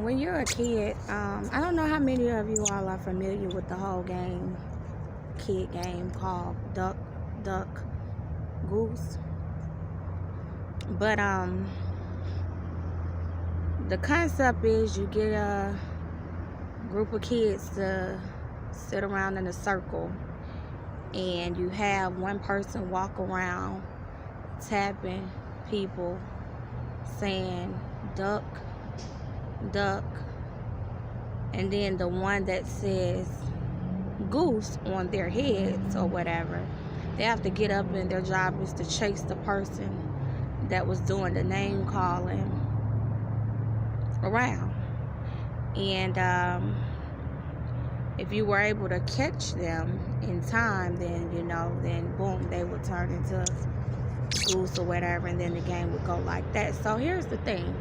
When you're a kid, I don't know how many of you all are familiar with the whole kid game called Duck, Duck, Goose. But the concept is you get a group of kids to sit around in a circle, and you have one person walk around tapping people, saying duck, duck, and then the one that says goose on their heads or whatever, they have to get up, and their job is to chase the person that was doing the name calling around. And if you were able to catch them in time, then then boom, they would turn into goose or whatever, and then the game would go like that. So here's the thing.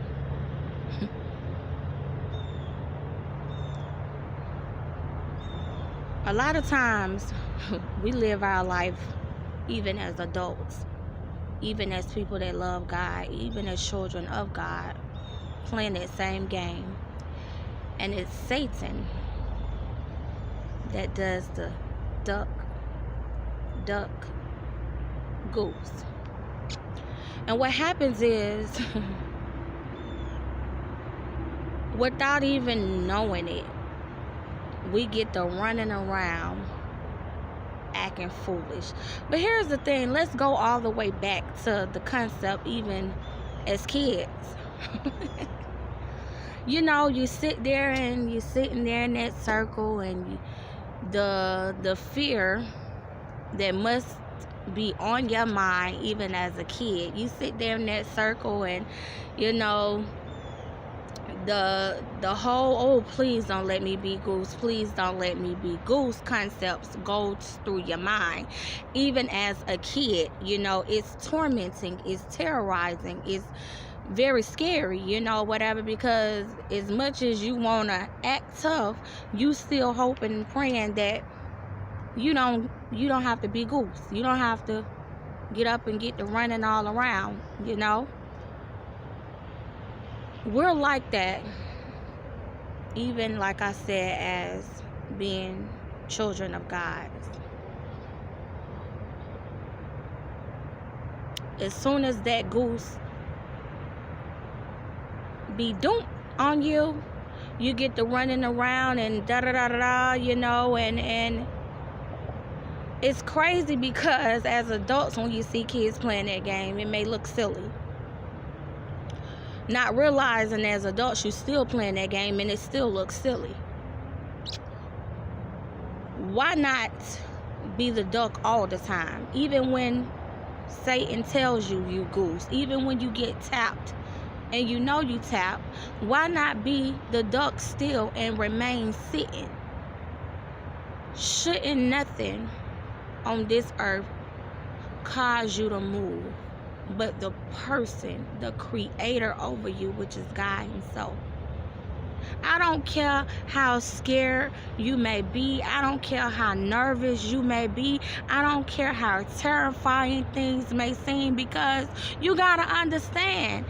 A lot of times we live our life, even as adults, even as people that love God, even as children of God, playing that same game. And it's Satan that does the duck, duck, goose. And what happens is, without even knowing it, we get to running around acting foolish. But here's the thing, let's go all the way back to the concept even as kids. You sit there and you're sitting there in that circle, and the fear that must be on your mind even as a kid, you sit there in that circle, and the whole, oh, please don't let me be goose, please don't let me be goose concepts goes through your mind even as a kid. It's tormenting, it's terrorizing, it's very scary, whatever, because as much as you want to act tough, you still hoping and praying that you don't have to be goose, you don't have to get up and get to running all around. We're like that, even like I said, as being children of God. As soon as that goose be dumped on you, you get to running around and da-da-da-da-da, and it's crazy, because as adults, when you see kids playing that game, it may look silly, not realizing as adults you're still playing that game and it still looks silly. Why not be the duck all the time? Even when Satan tells you goose, even when you get tapped and you tap, why not be the duck still and remain sitting? Shouldn't nothing on this earth cause you to move but the person, the creator over you, which is God himself? I don't care how scared you may be. I don't care how nervous you may be. I don't care how terrifying things may seem, because you gotta understand,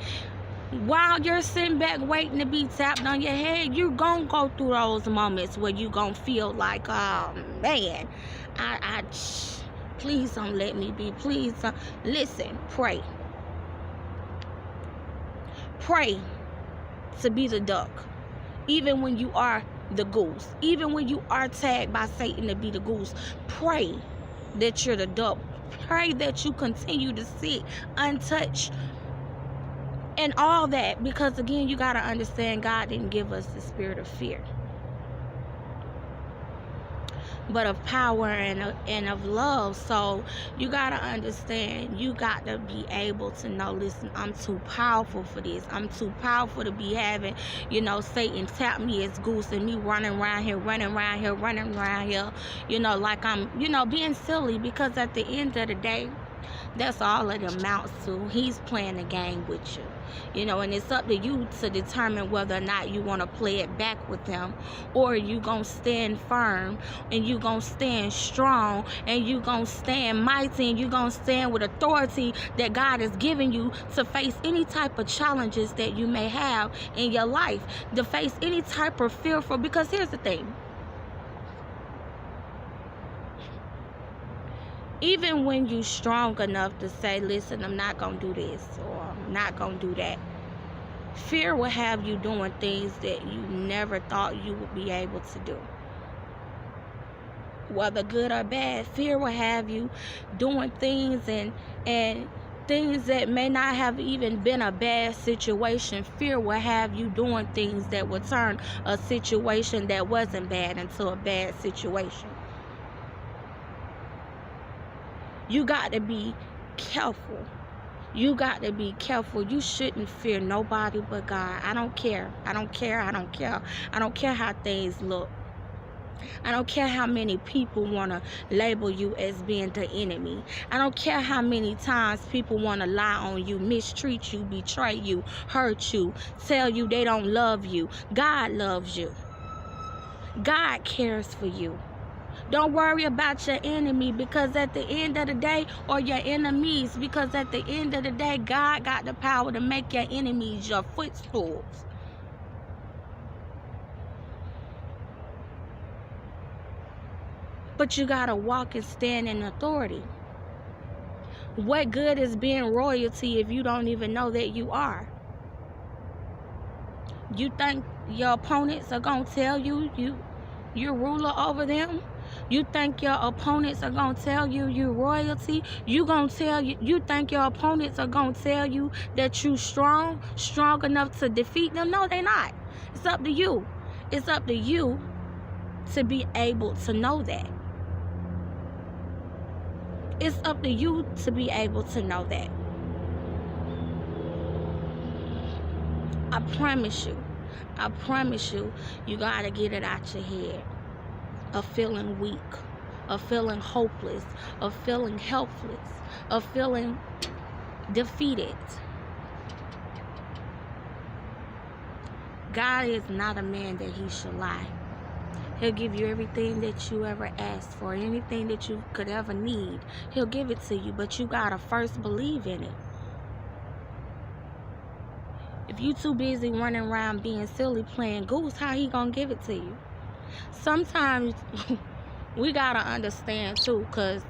while you're sitting back waiting to be tapped on your head, you're gonna go through those moments where you gonna feel like, oh man, please don't let me be. Please don't. Listen, pray. Pray to be the duck. Even when you are the goose. Even when you are tagged by Satan to be the goose. Pray that you're the duck. Pray that you continue to sit untouched and all that. Because again, you got to understand, God didn't give us the spirit of fear, but of power and of love. So you got to understand, you got to be able to know, listen, I'm too powerful for this. I'm too powerful to be having, Satan tap me as goose and me running around here, like I'm, being silly. Because at the end of the day, That's all it amounts to. He's playing a game with you. You know, and it's up to you to determine whether or not you want to play it back with him, or you going to stand firm, and you going to stand strong, and you going to stand mighty, and you going to stand with authority that God has given you to face any type of challenges that you may have in your life, to face any type of fearful. Because here's the thing. Even when you're strong enough to say, listen, I'm not going to do this, or I'm not going to do that, fear will have you doing things that you never thought you would be able to do. Whether good or bad, fear will have you doing things and things that may not have even been a bad situation. Fear will have you doing things that will turn a situation that wasn't bad into a bad situation. You got to be careful. You got to be careful. You shouldn't fear nobody but God. I don't care. I don't care. I don't care. I don't care how things look. I don't care how many people want to label you as being the enemy. I don't care how many times people want to lie on you, mistreat you, betray you, hurt you, tell you they don't love you. God loves you. God cares for you. Don't worry about your enemy, because at the end of the day, or your enemies, because at the end of the day, God got the power to make your enemies your footstools. But you got to walk and stand in authority. What good is being royalty if you don't even know that you are? You think your opponents are going to tell you you're ruler over them? You think your opponents are going to tell you you're royalty? You think your opponents are going to tell you that you're strong enough to defeat them? No, they're not. It's up to you. It's up to you to be able to know that. It's up to you to be able to know that. I promise you, you got to get it out your head. Of feeling weak, of feeling hopeless, of feeling helpless, of feeling defeated. God is not a man that he should lie. He'll give you everything that you ever asked for, anything that you could ever need. He'll give it to you, but you gotta first believe in it. If you too busy running around being silly playing Goose, how he gonna give it to you? Sometimes we gotta understand too, because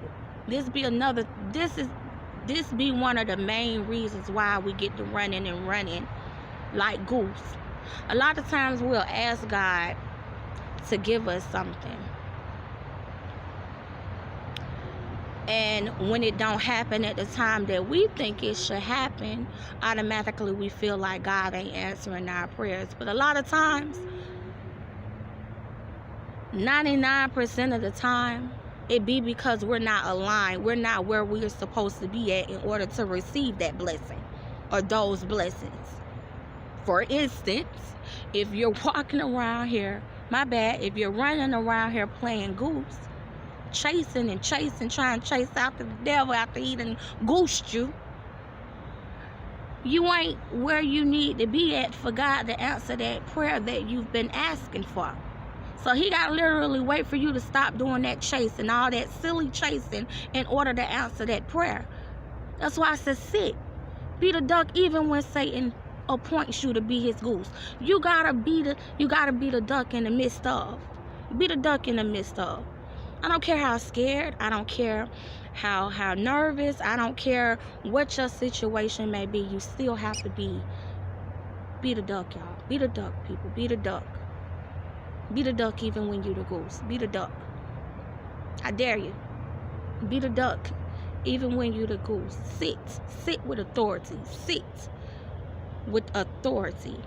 this be one of the main reasons why we get to running like Goose. A lot of times we'll ask God to give us something, and when it don't happen at the time that we think it should happen, automatically we feel like God ain't answering our prayers. But a lot of times, 99% of the time, it be because we're not aligned. We're not where we're supposed to be at in order to receive that blessing or those blessings. For instance, if you're walking around here, if you're running around here playing Goose, chasing, trying to chase after the devil after he done goosed you, you ain't where you need to be at for God to answer that prayer that you've been asking for. So he got to literally wait for you to stop doing that chasing, all that silly chasing, in order to answer that prayer. That's why I said sit. Be the duck even when Satan appoints you to be his goose. You gotta be the duck in the midst of. Be the duck in the midst of. I don't care how scared, I don't care how nervous, I don't care what your situation may be, you still have to be the duck, y'all. Be the duck, people. Be the duck. Be the duck even when you the goose. Be the duck. I dare you. Be the duck even when you the goose. Sit with authority. Sit with authority.